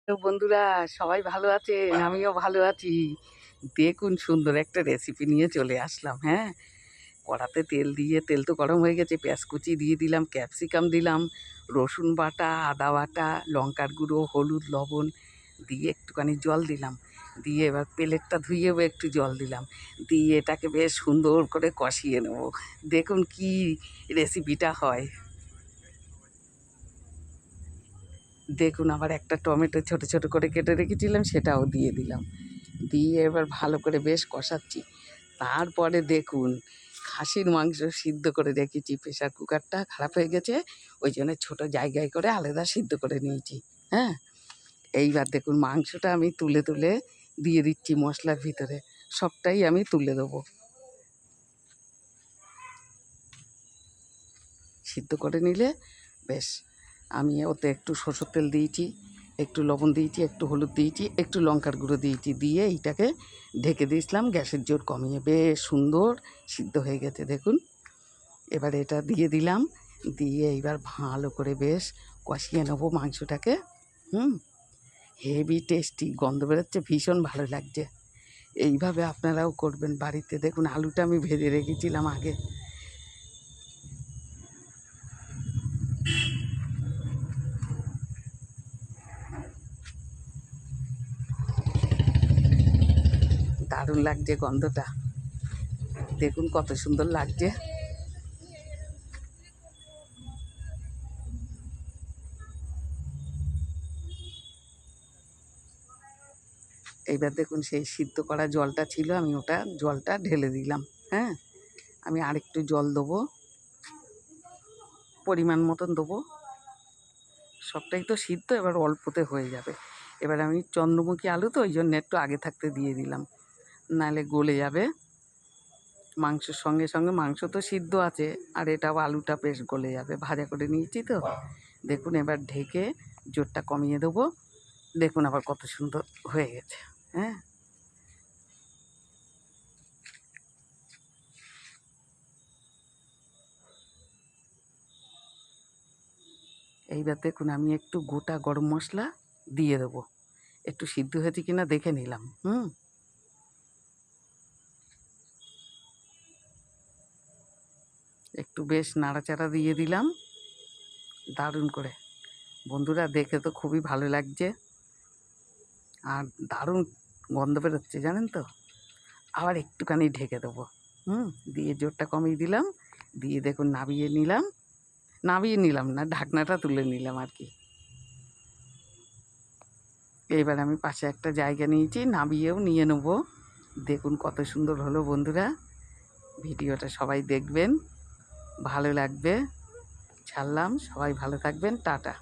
তো বন্ধুরা, সবাই ভালো আছেন? আমিও ভালো আছি। দেখুন, সুন্দর একটা রেসিপি নিয়ে চলে আসলাম। হ্যাঁ, কড়াতে তেল দিয়ে, তেল তো গরম হয়ে গেছে, পেঁয়াজ কুচি দিয়ে দিলাম, ক্যাপসিকাম দিলাম, রসুন বাটা, আদা বাটা, লঙ্কার গুঁড়ো, হলুদ, লবণ দিয়ে একটুখানি জল দিলাম। দিয়ে এবার প্লেটটা ধুয়েও একটু জল দিলাম। দিয়ে এটাকে বেশ সুন্দর করে কষিয়ে নেব। দেখুন কি রেসিপিটা হয়। দেখুন, আবার একটা টমেটো ছোট ছোট করে কেটে রেখেছিলাম, সেটাও দিয়ে দিলাম। দিয়ে এবার ভালো করে বেশ কষাচ্ছি। তারপরে দেখুন, খাসির মাংস সিদ্ধ করে রেখেছি। প্রেশার কুকারটা খারাপ হয়ে গেছে, ওই জন্য ছোটো জায়গায় করে আলাদা সিদ্ধ করে নিয়েছি। হ্যাঁ, এইবার দেখুন মাংসটা আমি তুলে তুলে দিয়ে দিচ্ছি মশলার ভিতরে। সবটাই আমি তুলে দেবো। সিদ্ধ করে নিলে বেশ, আমি ওতে একটু সরষের তেল দিয়েছি, একটু লবণ দিয়েছি, একটু হলুদ দিয়েছি, একটু লঙ্কার গুঁড়ো দিয়েছি। দিয়ে এইটাকে ঢেকে দিয়েছিলাম গ্যাসের জোর কমিয়ে। বেশ সুন্দর সিদ্ধ হয়ে গেছে দেখুন। এবার এটা দিয়ে দিলাম। দিয়ে এইবার ভালো করে বেশ কষিয়ে নেবো মাংসটাকে। হেভি টেস্টি গন্ধ বেরোচ্ছে, ভীষণ ভালো লাগছে। এইভাবে আপনারাও করবেন বাড়িতে। দেখুন, আলুটা আমি ভেজে রেখেছিলাম আগে। দারুণ লাগছে গন্ধটা, দেখুন কত সুন্দর লাগছে। এইবার দেখুন, সেই সিদ্ধ করা জলটা ছিল, আমি ওটা জলটা ঢেলে দিলাম। হ্যাঁ, আমি আরেকটু জল দেবো, পরিমাণ মতন দেবো। সবটাই তো সিদ্ধ, এবার অল্পতে হয়ে যাবে। এবার আমি চন্দ্রমুখী আলু তো, ওই জন্য একটু আগে থাকতে দিয়ে দিলাম, নাহলে গলে যাবে মাংসের সঙ্গে সঙ্গে। মাংস তো সিদ্ধ আছে, আর এটাও আলুটা বেশ গলে যাবে, ভাজা করে নিয়েছি তো। দেখুন, এবার ঢেকে জোরটা কমিয়ে দেবো। দেখুন আবার কত সুন্দর হয়ে গেছে। হ্যাঁ, এইবার দেখুন, আমি একটু গোটা গরম মশলা দিয়ে দেবো। একটু সিদ্ধ হয়েছে কিনা দেখে নিলাম। একটু বেশ নাড়াচাড়া দিয়ে দিলাম দারুণ করে। বন্ধুরা, দেখে তো খুবই ভালো লাগছে, আর দারুণ গন্ধ বেরোচ্ছে জানেন তো। আবার একটুখানি ঢেকে দেবো। দিয়ে জোরটা কমিয়ে দিলাম। দিয়ে দেখুন, নাবিয়ে নিলাম না, ঢাকনাটা তুলে নিলাম আর কি। এবার আমি পাশে একটা জায়গা নিয়েছি, নাবিয়েও নিয়ে নেব। দেখুন কত সুন্দর হলো বন্ধুরা। ভিডিওটা সবাই দেখবেন, ভালো লাগবে। ছাড়লাম, সবাই ভালো থাকবেন, টাটা।